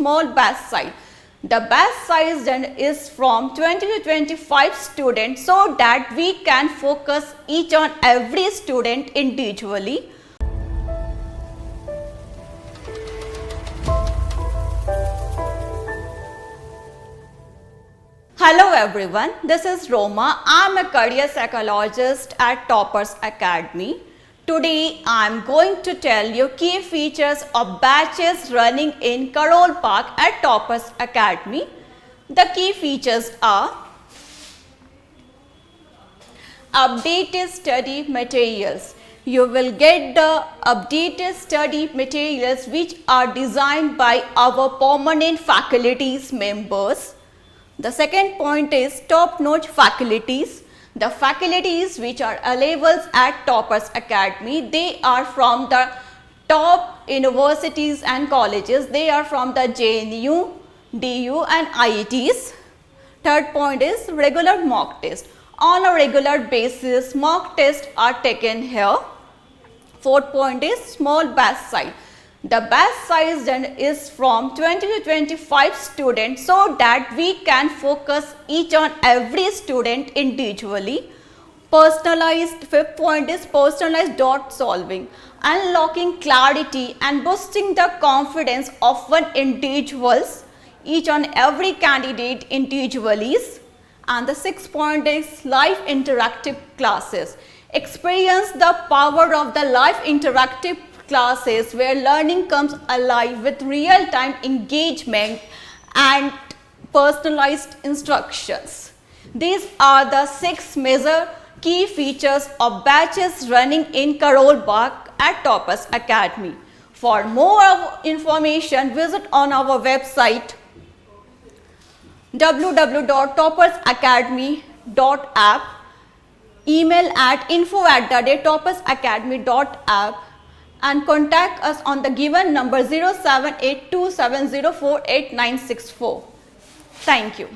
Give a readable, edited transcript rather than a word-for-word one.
small batch size. The batch size then is from 20 to 25 students so that we can focus each on every student individually. Hello everyone, this is Roma. I am a career psychologist at Toppers Academy. Today I am going to tell you key features of batches running in Karol Bagh at Toppers Academy. The key features are updated study materials. You will get the updated study materials which are designed by our permanent faculties members. The second point is top-notch faculties. The faculties which are available at Toppers Academy, they are from the top universities and colleges. They are from the JEE-NEET, DU and IITs. Third point is regular mock test. On a regular basis, mock tests are taken here. Fourth point is small batch size. The batch size then is from 20 to 25 students so that we can focus each on every student individually. Personalized, fifth point is personalized dot solving, unlocking clarity and boosting the confidence of one individuals, each on every candidate individually. And the sixth point is live interactive classes. Experience the power of the live interactive classes where learning comes alive with real-time engagement and personalized instructions. These are the 6 major key features of batches running in Karol Bagh at Toppers Academy. For more information, visit on our website www.toppersacademy.app, email at info@toppersacademy.app and contact us on the given number 0782704894. Thank you.